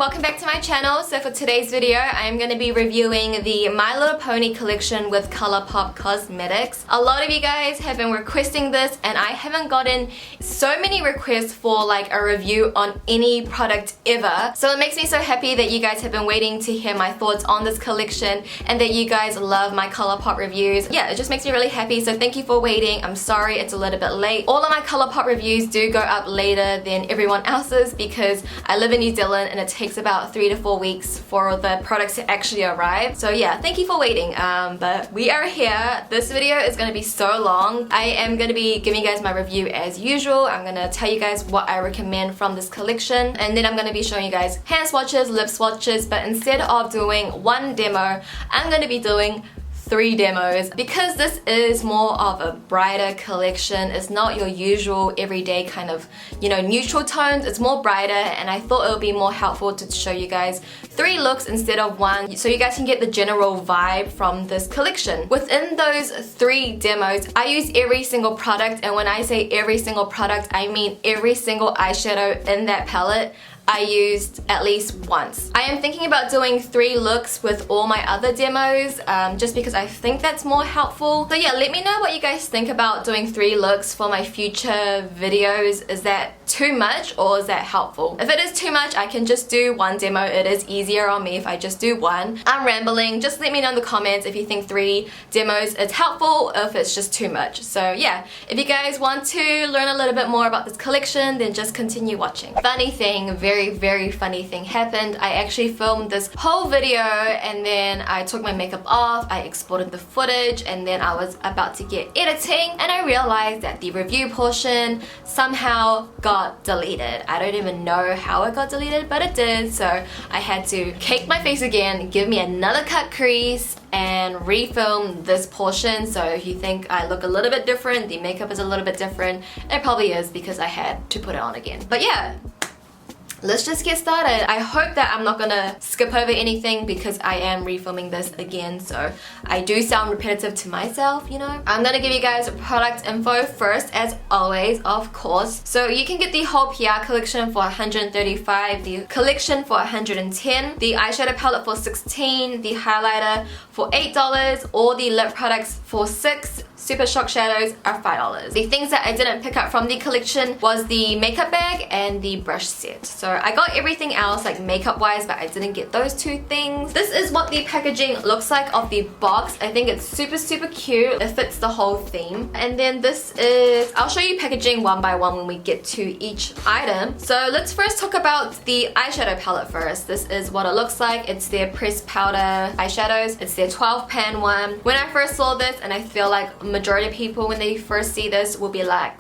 welcome back to my channel. So for today's video, I'm going to be reviewing the My Little Pony collection with Colourpop Cosmetics. A lot of you guys have been requesting this and I haven't gotten so many requests for like a review on any product ever. So it makes me so happy that you guys have been waiting to hear my thoughts on this collection and that you guys love my Colourpop reviews. Yeah, it just makes me really happy, so thank you for waiting. I'm sorry it's a little bit late. All of my Colourpop reviews do go up later than everyone else's because I live in New Zealand and it takes about 3 to 4 weeks for the products to actually arrive. So yeah, thank you for waiting. But we are here. This video is going to be so long. I am going to be giving you guys my review as usual. I'm going to tell you guys what I recommend from this collection, and then I'm going to be showing you guys hand swatches, lip swatches, but instead of doing one demo, I'm going to be doing 3 demos because this is more of a brighter collection. It's not your usual everyday kind of, you know, neutral tones. It's more brighter, and I thought it would be more helpful to show you guys 3 looks instead of 1 so you guys can get the general vibe from this collection. Within those 3 demos, I use every single product, and when I say every single product, I mean every single eyeshadow in that palette I used at least once. I am thinking about doing 3 looks with all my other demos just because I think that's more helpful. So yeah, let me know what you guys think about doing 3 looks for my future videos. Is that too much or is that helpful? If it is too much, I can just do 1 demo. It is easier on me if I just do 1. I'm rambling. Just let me know in the comments if you think 3 demos is helpful or if it's just too much. So yeah, if you guys want to learn a little bit more about this collection, then just continue watching. Funny thing, very funny thing happened. I actually filmed this whole video and then I took my makeup off, I exported the footage, and then I was about to get editing and I realized that the review portion somehow got deleted. I don't even know how it got deleted, but it did, so I had to cake my face again, give me another cut crease, and refilm this portion. So if you think I look a little bit different, the makeup is a little bit different, it probably is because I had to put it on again. But yeah, let's just get started. I hope that I'm not gonna skip over anything because I am refilming this again, so I do sound repetitive to myself, you know. I'm gonna give you guys product info first, as always, of course. So you can get the whole PR collection for $135, the collection for $110, the eyeshadow palette for $16, the highlighter for $8, or the lip products for $6. Super Shock shadows are $5. The things that I didn't pick up from the collection was the makeup bag and the brush set. So I got everything else like makeup wise, but I didn't get those 2 things. This is what the packaging looks like of the box. I think it's super cute. It fits the whole theme. And then this is, I'll show you packaging one by one when we get to each item. So let's first talk about the eyeshadow palette first. This is what it looks like. It's their pressed powder eyeshadows. It's their 12 pan one. When I first saw this, and I feel like majority of people when they first see this will be like,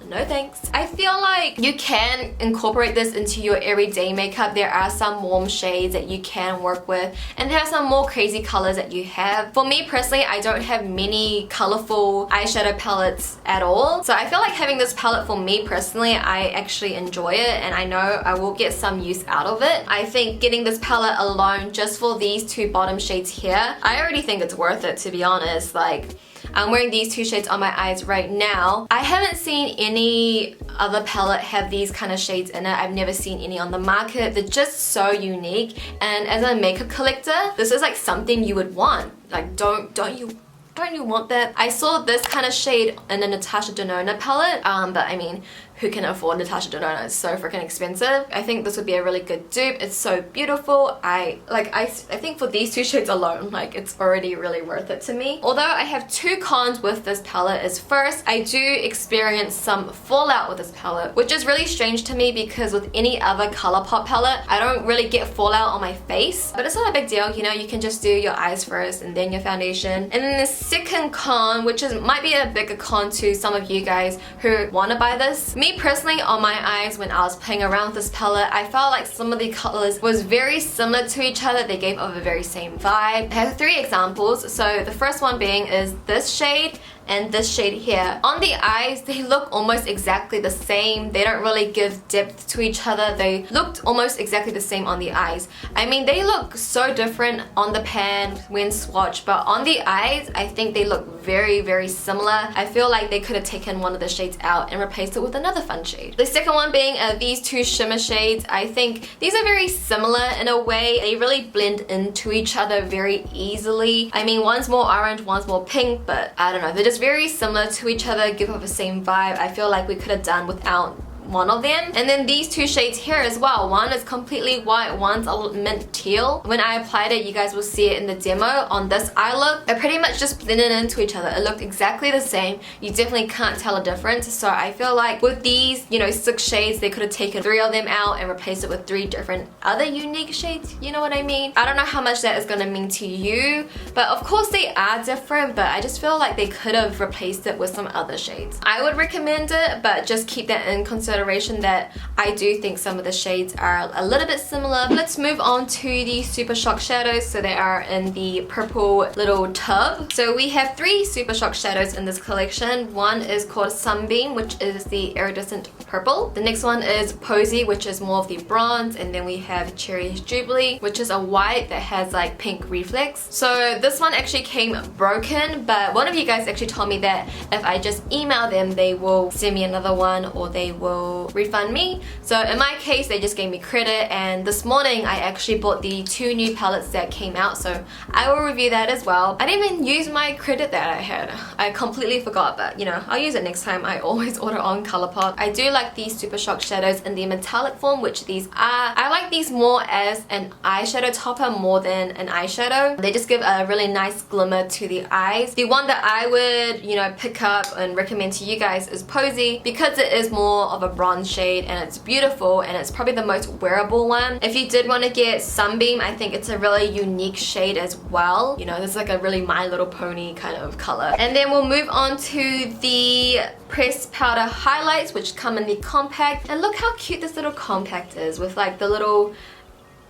no thanks. I feel like you can incorporate this into your everyday makeup. There are some warm shades that you can work with, and there are some more crazy colors that you have. For me personally, I don't have many colorful eyeshadow palettes at all, so I feel like having this palette, for me personally, I actually enjoy it and I know I will get some use out of it. I think getting this palette alone just for these 2 bottom shades here, I already think it's worth it, to be honest. Like, I'm wearing these 2 shades on my eyes right now. I haven't seen any other palette have these kind of shades in it. I've never seen any on the market. They're just so unique, and as a makeup collector, this is like something you would want. Like, don't you want that? I saw this kind of shade in the Natasha Denona palette, but I mean, who can afford Natasha Denona? It's so freaking expensive. I think this would be a really good dupe. It's so beautiful. I think for these 2 shades alone, like, it's already really worth it to me. Although I have 2 cons with this palette is, first, I do experience some fallout with this palette, which is really strange to me because with any other Colourpop palette, I don't really get fallout on my face. But it's not a big deal, you know, you can just do your eyes first and then your foundation. And then the second con, which might be a bigger con to some of you guys who want to buy this. Me personally, on my eyes, when I was playing around with this palette, I felt like some of the colors was very similar to each other. They gave off a very same vibe. I have 3 examples. So the first one being is this shade and this shade here. On the eyes, they look almost exactly the same. They don't really give depth to each other. They looked almost exactly the same on the eyes. I mean, they look so different on the pan when swatched, but on the eyes, I think they look very, very similar. I feel like they could have taken one of the shades out and replaced it with another fun shade. The second one being these two shimmer shades. I think these are very similar in a way. They really blend into each other very easily. I mean, one's more orange, one's more pink, but I don't know. They're just very similar to each other, give off the same vibe. I feel like we could have done without one of them. And then these two shades here as well. One is completely white, one's a mint teal. When I applied it, you guys will see it in the demo on this eye look. It pretty much just blended into each other. It looked exactly the same. You definitely can't tell a difference. So I feel like with these, you know, 6 shades, they could have taken 3 of them out and replaced it with 3 different other unique shades. You know what I mean? I don't know how much that is going to mean to you, but of course they are different, but I just feel like they could have replaced it with some other shades. I would recommend it, but just keep that in consideration that I do think some of the shades are a little bit similar. Let's move on to the Super Shock shadows. So they are in the purple little tub. So we have 3 Super Shock shadows in this collection. One is called Sunbeam, which is the iridescent purple. The next one is Posy, which is more of the bronze, and then we have Cherry Jubilee, which is a white that has like pink reflex. So this one actually came broken, but one of you guys actually told me that if I just email them, they will send me another one or they will refund me. So in my case, they just gave me credit, and this morning I actually bought the 2 new palettes that came out, so I will review that as well. I didn't even use my credit that I had. I completely forgot, but you know, I'll use it next time. I always order on Colourpop. I do like these Super Shock shadows in the metallic form, which these are. I like these more as an eyeshadow topper more than an eyeshadow. They just give a really nice glimmer to the eyes. The one that I would, you know, pick up and recommend to you guys is Posy, because it is more of a bronze shade and it's beautiful and it's probably the most wearable one. If you did want to get Sunbeam, I think it's a really unique shade as well. You know, this is like a really My Little Pony kind of color. And then we'll move on to the pressed powder highlights, which come in the compact. And look how cute this little compact is with like the little,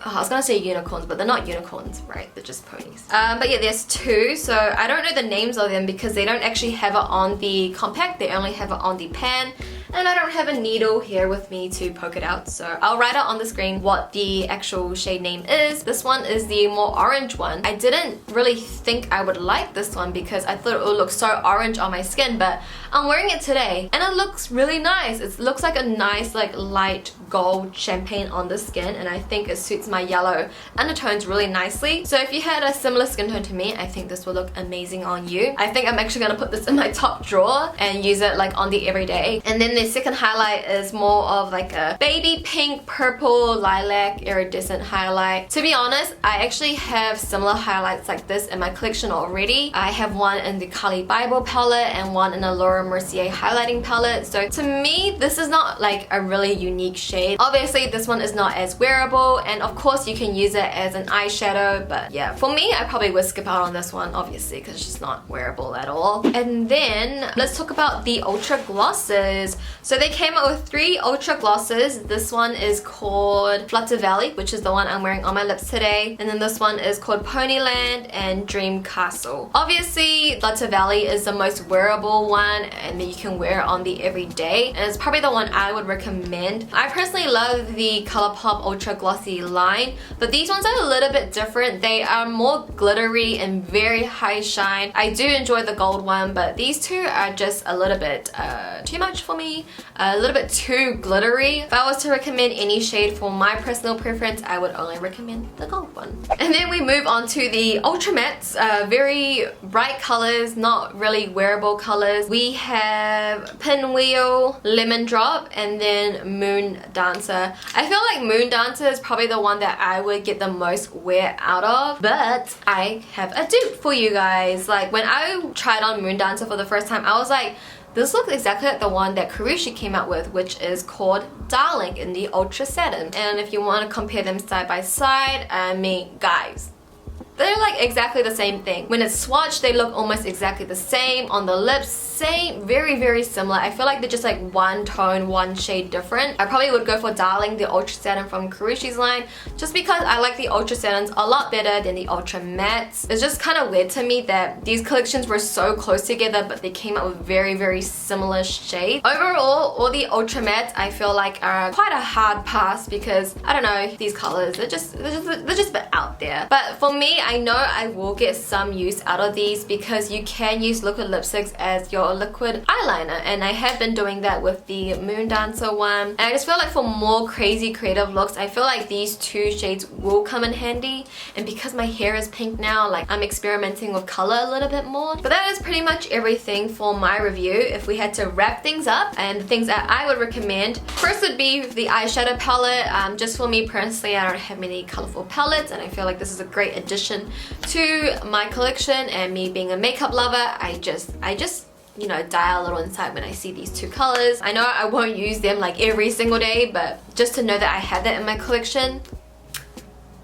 oh, I was gonna say unicorns, but they're not unicorns, right? They're just ponies. But yeah, there's 2. So I don't know the names of them because they don't actually have it on the compact. They only have it on the pan. And I don't have a needle here with me to poke it out, so I'll write out on the screen what the actual shade name is. This one is the more orange one. I didn't really think I would like this one because I thought it would look so orange on my skin, but I'm wearing it today and it looks really nice. It looks like a nice like light gold champagne on the skin, and I think it suits my yellow undertones really nicely. So if you had a similar skin tone to me, I think this will look amazing on you. I think I'm actually gonna put this in my top drawer and use it like on the everyday. And then the second highlight is more of like a baby pink, purple, lilac, iridescent highlight. To be honest, I actually have similar highlights like this in my collection already. I have one in the Kali Bible palette and one in a Laura Mercier highlighting palette. So to me, this is not like a really unique shade. Obviously, this one is not as wearable, and of course you can use it as an eyeshadow, but yeah, for me, I probably would skip out on this one, obviously, because it's just not wearable at all. And then let's talk about the Ultra Glosses. So they came out with 3 Ultra Glosses. This one is called Flutter Valley, which is the one I'm wearing on my lips today. And then this one is called Ponyland and Dream Castle. Obviously, Flutter Valley is the most wearable one and you can wear it on the everyday. And it's probably the one I would recommend. I personally love the Colourpop Ultra Glossy line, but these ones are a little bit different. They are more glittery and very high shine. I do enjoy the gold one, but these 2 are just a little bit too much for me. A little bit too glittery. If I was to recommend any shade for my personal preference, I would only recommend the gold one. And then we move on to the Ultra Mattes. Very bright colors, not really wearable colors. We have Pinwheel, Lemon Drop, and then Moon Dancer. I feel like Moon Dancer is probably the one that I would get the most wear out of, but I have a dupe for you guys. Like when I tried on Moon Dancer for the first time, I was like, this looks exactly like the one that Karrueche came out with, which is called Darling in the Ultra Satin. And if you want to compare them side by side, I mean, guys, they're like exactly the same thing. When it's swatched, they look almost exactly the same. On the lips, same, very similar. I feel like they're just like one tone, one shade different. I probably would go for Darling, the Ultra Satin from Karushi's line, just because I like the Ultra Satins a lot better than the Ultra Mattes. It's just kind of weird to me that these collections were so close together, but they came out with very similar shades. Overall, all the Ultra Mattes I feel like are quite a hard pass because, I don't know, these colors, they're just a bit out there. But for me, I know I will get some use out of these because you can use liquid lipsticks as your liquid eyeliner, and I have been doing that with the Moon Dancer one. And I just feel like for more crazy creative looks, I feel like these two shades will come in handy. And because my hair is pink now, like I'm experimenting with color a little bit more. But that is pretty much everything for my review. If we had to wrap things up, and the things that I would recommend, first would be the eyeshadow palette. Just for me personally, I don't have many colorful palettes, and I feel like this is a great addition to my collection. And me being a makeup lover, I just you know, die a little inside when I see these two colors. I know I won't use them like every single day, but just to know that I have that in my collection,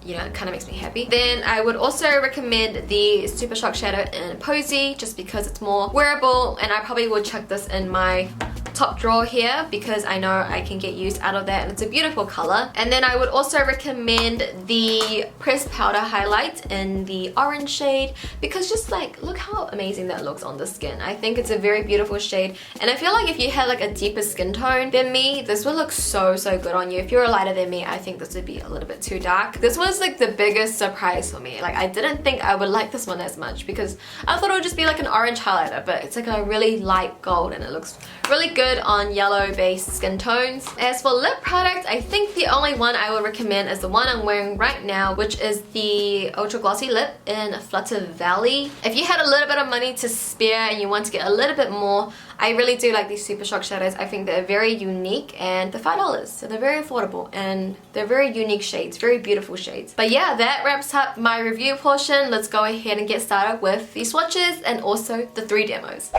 you know, it kind of makes me happy. Then I would also recommend the Super Shock Shadow in Posy, just because it's more wearable, and I probably would chuck this in my top drawer here because I know I can get use out of that, and it's a beautiful color. And then I would also recommend the pressed powder highlight in the orange shade, because just like, look how amazing that looks on the skin. I think it's a very beautiful shade, and I feel like if you had like a deeper skin tone than me, this would look so good on you. If you're lighter than me, I think this would be a little bit too dark. This was like the biggest surprise for me. Like, I didn't think I would like this one as much because I thought it would just be like an orange highlighter, but it's like a really light gold, and it looks really good on yellow based skin tones. As for lip products, I think the only one I would recommend is the one I'm wearing right now, which is the Ultra Glossy Lip in Flutter Valley. If you had a little bit of money to spare and you want to get a little bit more, I really do like these Super Shock shadows. I think they're very unique, and they're $5, so they're very affordable, and they're very unique shades, very beautiful shades. But yeah, that wraps up my review portion. Let's go ahead and get started with the swatches and also the 3 demos.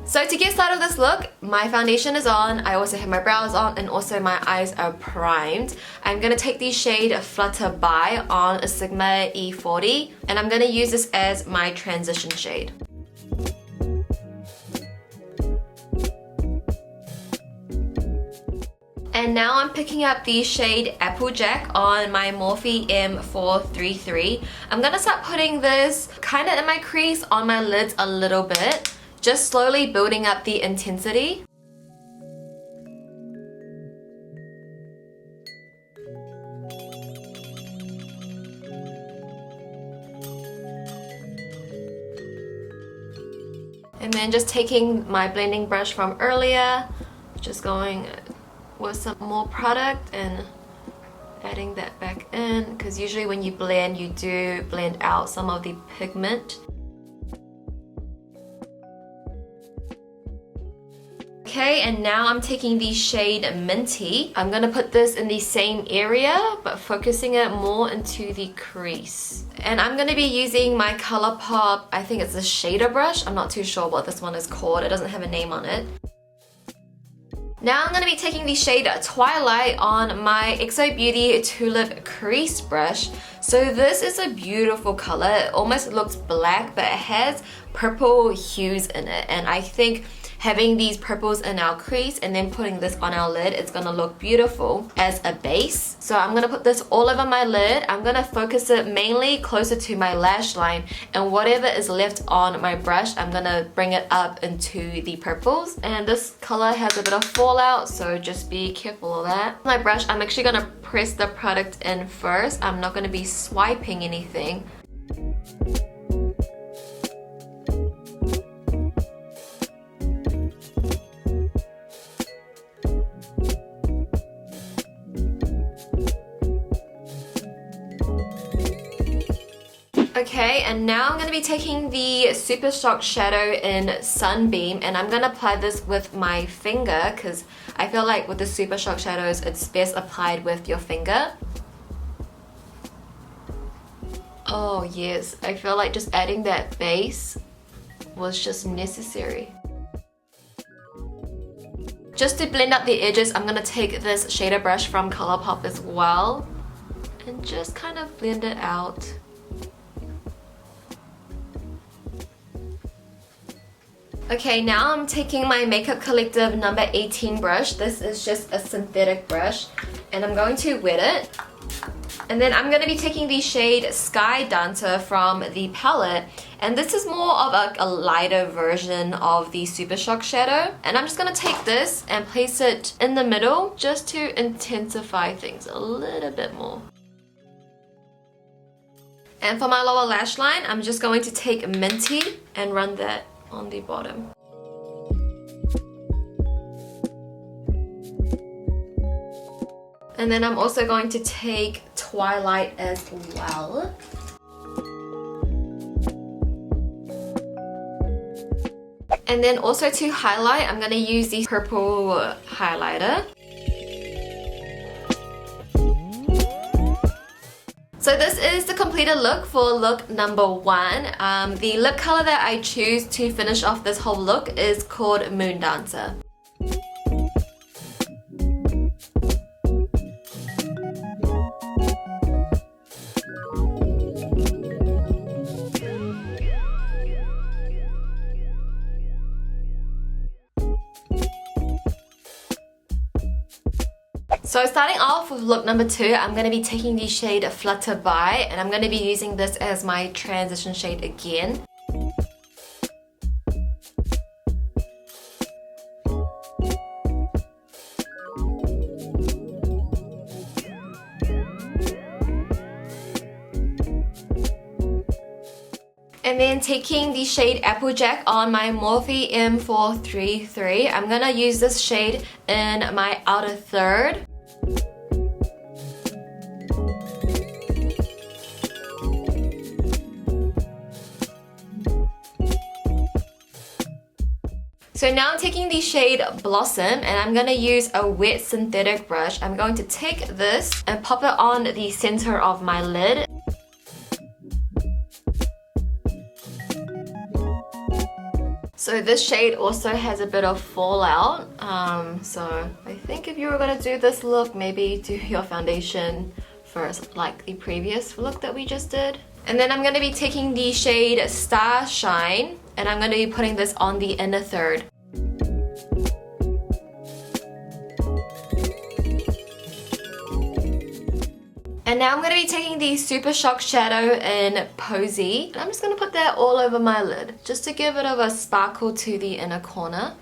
So to get started with this look, my foundation is on, I also have my brows on, and also my eyes are primed. I'm going to take the shade Flutter By on a Sigma E40, and I'm going to use this as my transition shade. And now I'm picking up the shade Applejack on my Morphe M433. I'm going to start putting this kind of in my crease, on my lids a little bit, just slowly building up the intensity. And then just taking my blending brush from earlier, just going with some more product and adding that back in, because usually when you blend, you do blend out some of the pigment. Okay, and now I'm taking the shade Minty. I'm gonna put this in the same area, but focusing it more into the crease. And I'm gonna be using my Colourpop, I think it's a shader brush. I'm not too sure what this one is called. It doesn't have a name on it. Now I'm going to be taking the shade Twilight on my XO Beauty Tulip Crease brush. So this is a beautiful color. It almost looks black, but it has purple hues in it. And I think having these purples in our crease and then putting this on our lid, it's going to look beautiful as a base. So I'm going to put this all over my lid. I'm going to focus it mainly closer to my lash line, and whatever is left on my brush, I'm going to bring it up into the purples. And this color has a bit of fallout, so just be careful of that. My brush, I'm actually going to press the product in first. I'm not going to be swiping anything. Okay, and now I'm going to be taking the Super Shock Shadow in Sunbeam, and I'm going to apply this with my finger because I feel like with the Super Shock Shadows it's best applied with your finger. Oh yes, I feel like just adding that base was just necessary. Just to blend out the edges, I'm going to take this shader brush from Colourpop as well and just kind of blend it out. Okay, now I'm taking my Makeup Collective number 18 brush. This is just a synthetic brush, and I'm going to wet it. And then I'm going to be taking the shade Sky Dancer from the palette, and this is more of a lighter version of the Super Shock Shadow. And I'm just going to take this and place it in the middle just to intensify things a little bit more. And for my lower lash line, I'm just going to take Minty and run that on the bottom. And then I'm also going to take Twilight as well. And then also to highlight, I'm going to use the purple highlighter. So this is the completed look for look number 1. The lip color that I choose to finish off this whole look is called Moon Dancer. So starting off with look number 2, I'm going to be taking the shade Flutter By, and I'm going to be using this as my transition shade again. And then taking the shade Applejack on my Morphe M433, I'm going to use this shade in my outer third. So now I'm taking the shade Blossom, and I'm going to use a wet synthetic brush. I'm going to take this and pop it on the center of my lid. So this shade also has a bit of fallout, so I think if you were going to do this look, maybe do your foundation first, like the previous look that we just did. And then I'm going to be taking the shade Starshine, and I'm going to be putting this on the inner third. And now I'm going to be taking the Super Shock Shadow in Posy, and I'm just going to put that all over my lid, just to give it a sparkle to the inner corner.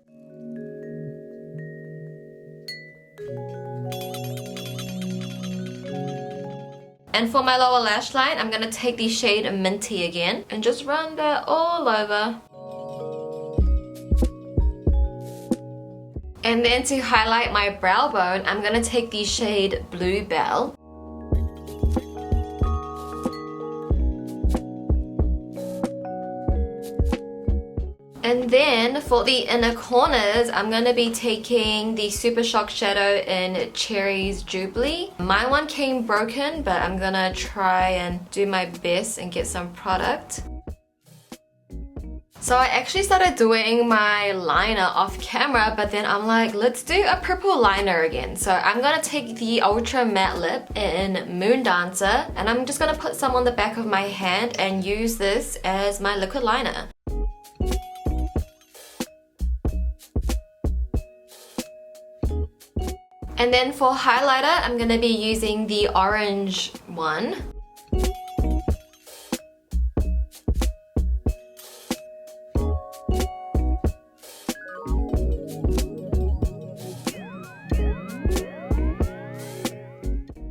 And for my lower lash line, I'm going to take the shade Minty again, and just run that all over. And then to highlight my brow bone, I'm going to take the shade Bluebell. And then for the inner corners, I'm going to be taking the Super Shock Shadow in Cherry's Jubilee. My one came broken, but I'm going to try and do my best and get some product. So I actually started doing my liner off camera, but then I'm like, let's do a purple liner again. So I'm gonna take the Ultra Matte Lip in Moon Dancer, and I'm just gonna put some on the back of my hand and use this as my liquid liner. And then for highlighter, I'm gonna be using the orange one.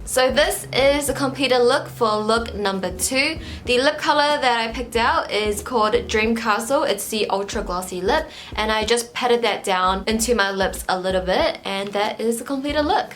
So this is the completed look for look number 2. The lip color that I picked out is called Dream Castle. It's the ultra glossy lip, and I just patted that down into my lips a little bit, and that is the completed look.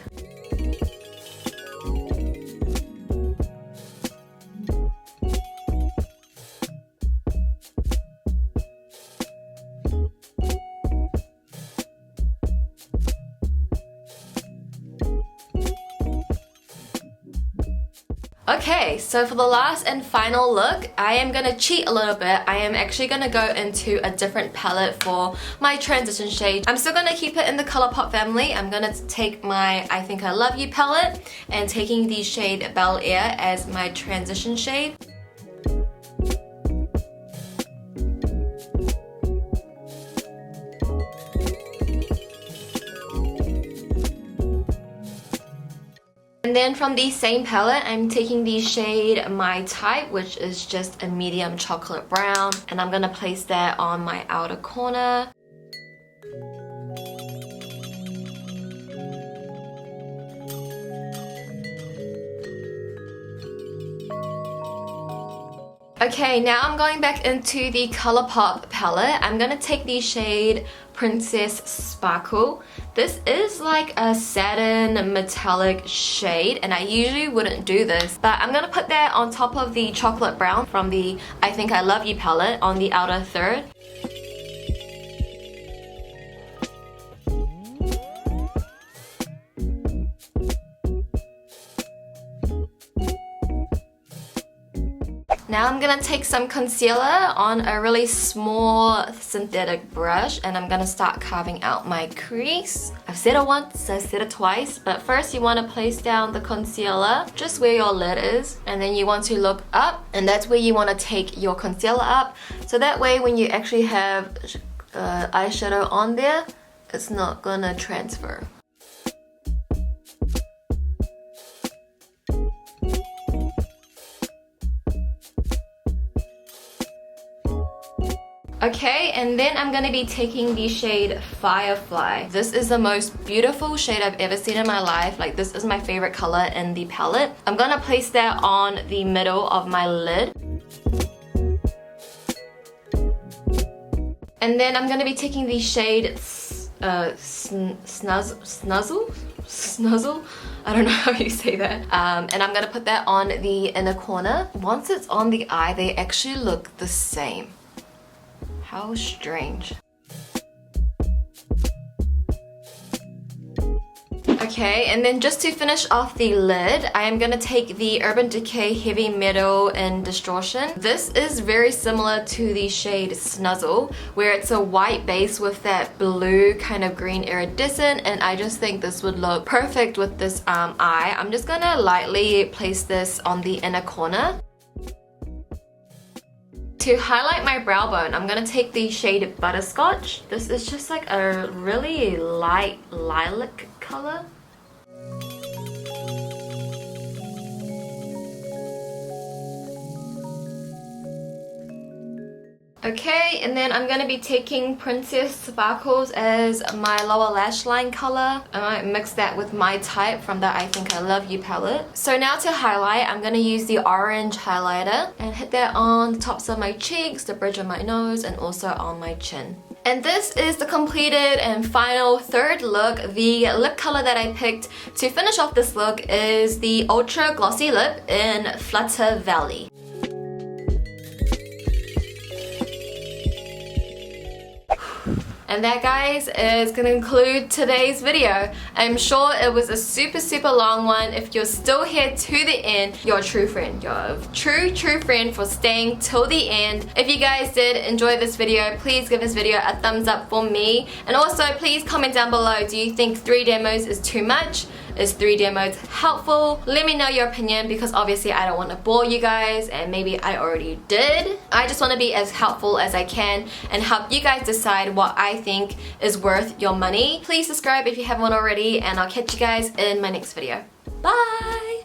Okay, so for the last and final look, I am gonna cheat a little bit. I am actually gonna go into a different palette for my transition shade. I'm still gonna keep it in the Colourpop family. I'm gonna take my I Think I Love You palette and taking the shade Bel Air as my transition shade. And then from the same palette, I'm taking the shade My Type, which is just a medium chocolate brown, and I'm gonna place that on my outer corner. Okay, now I'm going back into the Colourpop palette. I'm gonna take the shade Princess Sparkle. This is like a satin metallic shade, and I usually wouldn't do this, but I'm gonna put that on top of the chocolate brown from the I Think I Love You palette on the outer third. Now I'm gonna take some concealer on a really small synthetic brush, and I'm gonna start carving out my crease. I've said it once, I've said it twice, but first you want to place down the concealer just where your lid is, and then you want to look up, and that's where you want to take your concealer up, so that way when you actually have eyeshadow on there, it's not gonna transfer. Okay, and then I'm gonna be taking the shade Firefly. This is the most beautiful shade I've ever seen in my life. Like, this is my favorite color in the palette. I'm gonna place that on the middle of my lid. And then I'm gonna be taking the shade Snuzzle? I don't know how you say that. And I'm gonna put that on the inner corner. Once it's on the eye, they actually look the same. How strange. Okay, and then just to finish off the lid, I am gonna take the Urban Decay Heavy Metal in Distortion. This is very similar to the shade Snuzzle, where it's a white base with that blue kind of green iridescent, and I just think this would look perfect with this eye. I'm just gonna lightly place this on the inner corner. To highlight my brow bone, I'm gonna take the shade Butterscotch. This is just like a really light lilac color. Okay, and then I'm gonna be taking Princess Sparkles as my lower lash line color. I might mix that with My Type from the I Think I Love You palette. So now to highlight, I'm gonna use the orange highlighter and hit that on the tops of my cheeks, the bridge of my nose, and also on my chin. And this is the completed and final third look. The lip color that I picked to finish off this look is the Ultra Glossy Lip in Flutter Valley. And that, guys, is gonna conclude today's video. I'm sure it was a super long one. If you're still here to the end, you're a true friend. You're a true friend for staying till the end. If you guys did enjoy this video, please give this video a thumbs up for me. And also, please comment down below, do you think 3 demos is too much? Is 3 demos helpful? Let me know your opinion, because obviously I don't want to bore you guys, and maybe I already did. I just want to be as helpful as I can and help you guys decide what I think is worth your money. Please subscribe if you haven't already, and I'll catch you guys in my next video. Bye!